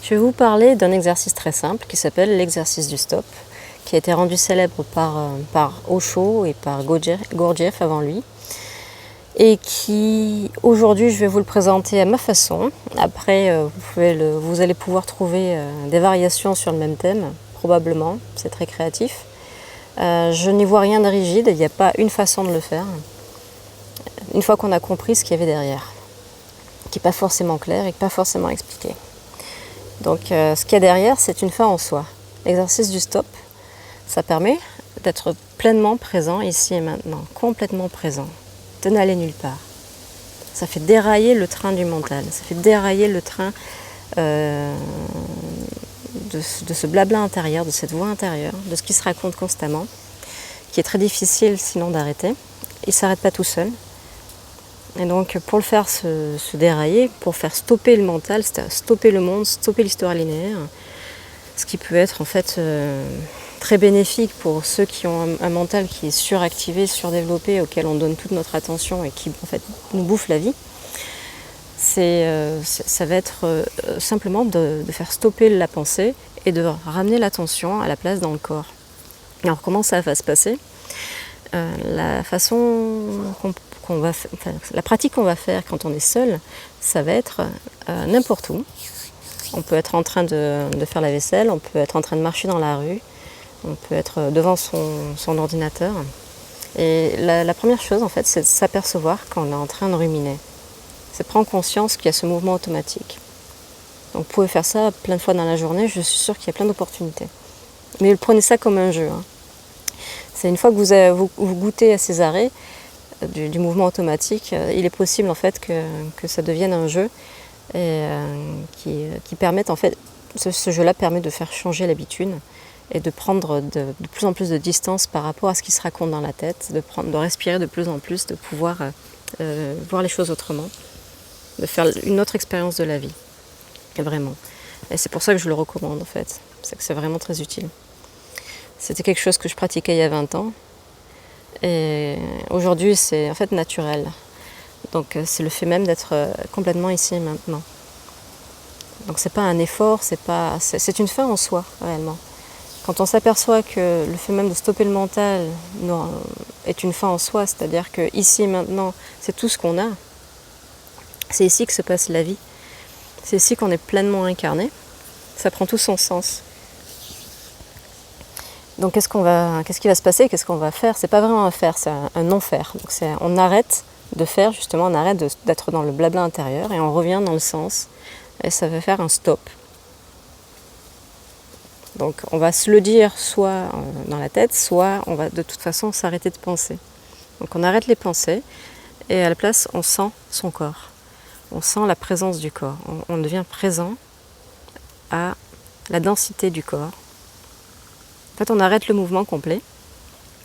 Je vais vous parler d'un exercice très simple qui s'appelle l'exercice du stop, qui a été rendu célèbre par Osho et par Gurdjieff avant lui, et qui, aujourd'hui, je vais vous le présenter à ma façon. Après, vous allez pouvoir trouver des variations sur le même thème, probablement, c'est très créatif. Je n'y vois rien de rigide, il n'y a pas une façon de le faire, une fois qu'on a compris ce qu'il y avait derrière, qui n'est pas forcément clair et pas forcément expliqué. Donc ce qu'il y a derrière, c'est une fin en soi. L'exercice du stop, ça permet d'être pleinement présent ici et maintenant, complètement présent, de n'aller nulle part. Ça fait dérailler le train du mental, ça fait dérailler le train de ce blabla intérieur, de cette voix intérieure, de ce qui se raconte constamment, qui est très difficile sinon d'arrêter. Il ne s'arrête pas tout seul. Et donc pour le faire se dérailler, pour faire stopper le mental, c'est-à-dire stopper le monde, stopper l'histoire linéaire, ce qui peut être en fait très bénéfique pour ceux qui ont un mental qui est suractivé, surdéveloppé, auquel on donne toute notre attention et qui en fait nous bouffe la vie. Ça va être simplement de faire stopper la pensée et de ramener l'attention à la place dans le corps. Alors comment ça va se passer ? La pratique qu'on va faire quand on est seul, ça va être n'importe où. On peut être en train de faire la vaisselle, on peut être en train de marcher dans la rue, on peut être devant son ordinateur. Et la première chose, en fait, c'est de s'apercevoir qu'on est en train de ruminer. C'est prendre conscience qu'il y a ce mouvement automatique. Donc vous pouvez faire ça plein de fois dans la journée, je suis sûre qu'il y a plein d'opportunités. Mais prenez ça comme un jeu. C'est une fois que vous goûtez à ces arrêts du mouvement automatique, il est possible en fait que ça devienne un jeu et qui permette en fait, ce jeu-là permet de faire changer l'habitude et de prendre de plus en plus de distance par rapport à ce qui se raconte dans la tête, de respirer de plus en plus, de pouvoir voir les choses autrement, de faire une autre expérience de la vie, vraiment. Et c'est pour ça que je le recommande en fait, c'est que c'est vraiment très utile. C'était quelque chose que je pratiquais il y a 20 ans. Et aujourd'hui, c'est en fait naturel. Donc c'est le fait même d'être complètement ici et maintenant. Donc c'est pas un effort, c'est une fin en soi, réellement. Quand on s'aperçoit que le fait même de stopper le mental est une fin en soi, c'est-à-dire que ici et maintenant, c'est tout ce qu'on a. C'est ici que se passe la vie. C'est ici qu'on est pleinement incarné. Ça prend tout son sens. Donc qu'est-ce qui va se passer, qu'est-ce qu'on va faire ? C'est pas vraiment un faire, c'est un non-faire. Donc on arrête de faire justement, on arrête d'être dans le blabla intérieur et on revient dans le sens et ça va faire un stop. Donc on va se le dire soit dans la tête, soit on va de toute façon s'arrêter de penser. Donc on arrête les pensées et à la place on sent son corps. On sent la présence du corps. On devient présent à la densité du corps. En fait, on arrête le mouvement complet,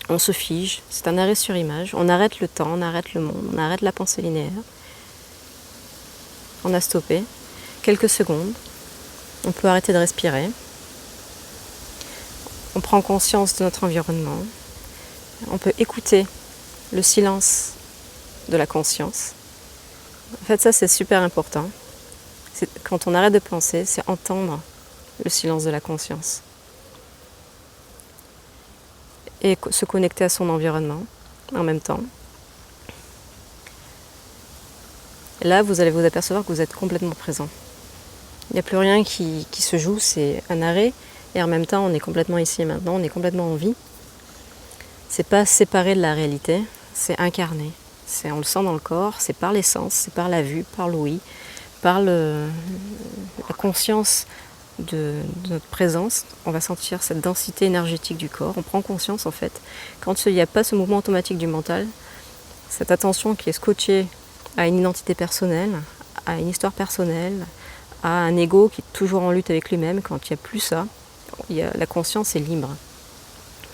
on se fige, c'est un arrêt sur image, on arrête le temps, on arrête le monde, on arrête la pensée linéaire. On a stoppé quelques secondes, on peut arrêter de respirer, on prend conscience de notre environnement, on peut écouter le silence de la conscience. En fait, ça c'est super important. Quand on arrête de penser, c'est entendre le silence de la conscience. Et se connecter à son environnement en même temps. Et là, vous allez vous apercevoir que vous êtes complètement présent. Il n'y a plus rien qui se joue, c'est un arrêt, et en même temps, on est complètement ici et maintenant, on est complètement en vie. C'est pas séparé de la réalité, c'est incarné. On le sent dans le corps, c'est par les sens, c'est par la vue, par l'ouïe, par la conscience de notre présence, on va sentir cette densité énergétique du corps. On prend conscience en fait, quand il n'y a pas ce mouvement automatique du mental, cette attention qui est scotchée à une identité personnelle, à une histoire personnelle, à un ego qui est toujours en lutte avec lui-même, quand il n'y a plus ça, la conscience est libre.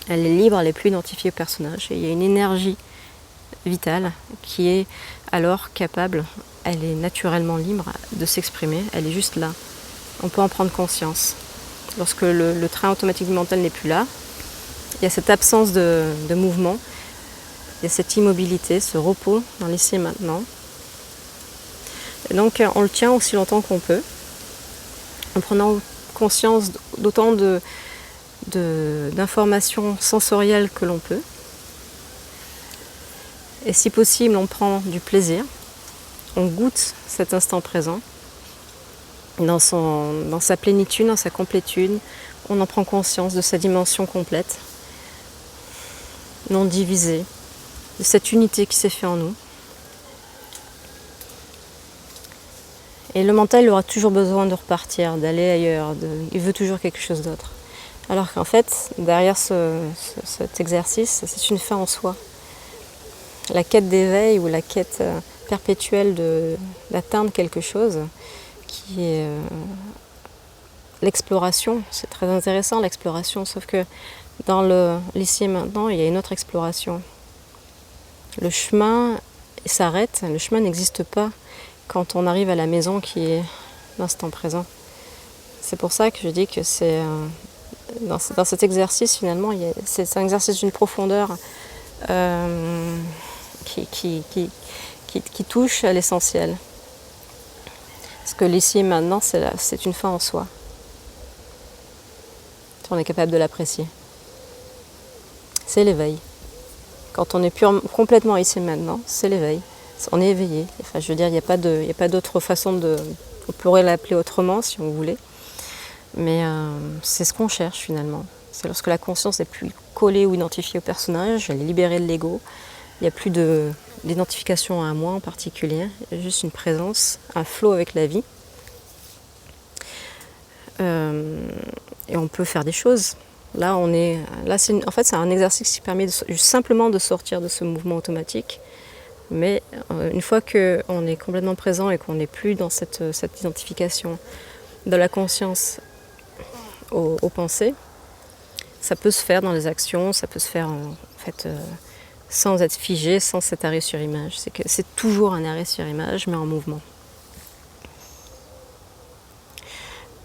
Elle est libre, elle n'est plus identifiée au personnage. Et il y a une énergie vitale qui est alors capable, elle est naturellement libre de s'exprimer, elle est juste là. On peut en prendre conscience. Lorsque le train automatique du mental n'est plus là, il y a cette absence de mouvement, il y a cette immobilité, ce repos dans l'ici et maintenant. Et donc on le tient aussi longtemps qu'on peut. en prenant conscience d'autant d'informations sensorielles que l'on peut. Et si possible, on prend du plaisir, on goûte cet instant présent dans sa plénitude, dans sa complétude. On en prend conscience de sa dimension complète, non divisée, de cette unité qui s'est faite en nous. Et le mental il aura toujours besoin de repartir, d'aller ailleurs, il veut toujours quelque chose d'autre. Alors qu'en fait, derrière cet exercice, c'est une fin en soi. La quête d'éveil ou la quête perpétuelle d'atteindre quelque chose qui est l'exploration. C'est très intéressant l'exploration, sauf que dans l'ici et maintenant, il y a une autre exploration. Le chemin s'arrête, le chemin n'existe pas quand on arrive à la maison qui est l'instant présent. C'est pour ça que je dis que c'est dans cet exercice finalement, c'est un exercice d'une profondeur qui touche à l'essentiel. Parce que l'ici et maintenant, c'est une fin en soi. On est capable de l'apprécier. C'est l'éveil. Quand on est complètement ici et maintenant, c'est l'éveil. On est éveillé. Enfin, je veux dire, il n'y a pas d'autre façon on pourrait l'appeler autrement si on voulait. Mais c'est ce qu'on cherche finalement. C'est lorsque la conscience n'est plus collée ou identifiée au personnage, elle est libérée de l'ego. Il n'y a plus d'identification à un moi en particulier. Il y a juste une présence, un flow avec la vie. Et on peut faire des choses. Là, en fait, c'est un exercice qui permet simplement de sortir de ce mouvement automatique. Mais une fois qu'on est complètement présent et qu'on n'est plus dans cette identification de la conscience aux pensées, ça peut se faire dans les actions, ça peut se faire en fait sans être figé, sans cet arrêt sur image. C'est toujours un arrêt sur image, mais en mouvement.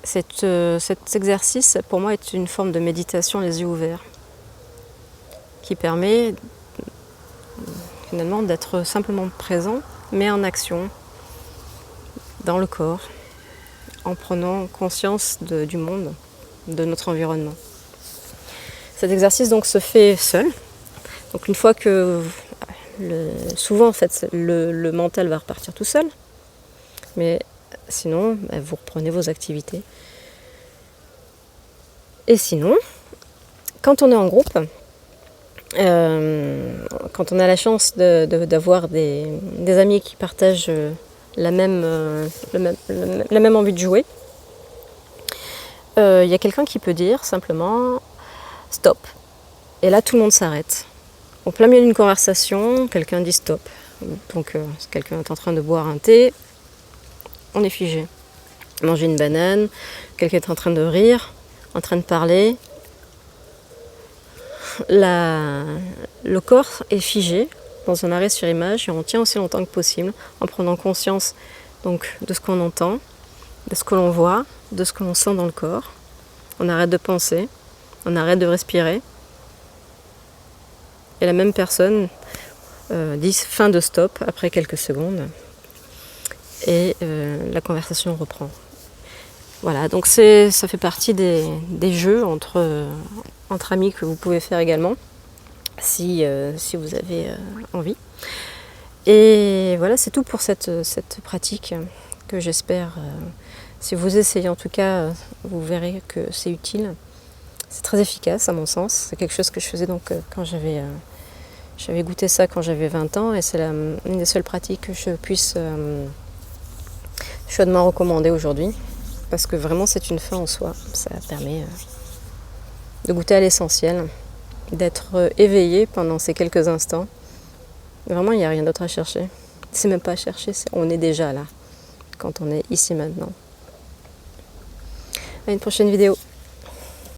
Cet exercice, pour moi, est une forme de méditation les yeux ouverts, qui permet finalement d'être simplement présent, mais en action, dans le corps, en prenant conscience du monde, de notre environnement. Cet exercice donc se fait seul. Donc une fois que souvent en fait le mental va repartir tout seul, mais sinon vous reprenez vos activités. Et sinon, quand on est en groupe, quand on a la chance d'avoir des amis qui partagent la même envie de jouer, il y a quelqu'un qui peut dire simplement stop. Et là tout le monde s'arrête. Au plein milieu d'une conversation, quelqu'un dit stop. Donc quelqu'un est en train de boire un thé, on est figé. Manger une banane, quelqu'un est en train de rire, en train de parler. Le corps est figé dans un arrêt sur image et on tient aussi longtemps que possible en prenant conscience donc, de ce qu'on entend, de ce que l'on voit, de ce que l'on sent dans le corps. On arrête de penser, on arrête de respirer. Et la même personne dit fin de stop après quelques secondes et la conversation reprend. Voilà, donc ça fait partie des jeux entre amis que vous pouvez faire également si vous avez envie. Et voilà, c'est tout pour cette pratique que j'espère, si vous essayez en tout cas, vous verrez que c'est utile. C'est très efficace à mon sens. C'est quelque chose que je faisais donc quand j'avais goûté ça quand j'avais 20 ans et c'est une des seules pratiques que je puisse chaudement recommander aujourd'hui. Parce que vraiment c'est une fin en soi, ça permet de goûter à l'essentiel, d'être éveillé pendant ces quelques instants. Vraiment il n'y a rien d'autre à chercher, c'est même pas à chercher, on est déjà là, quand on est ici maintenant. À une prochaine vidéo.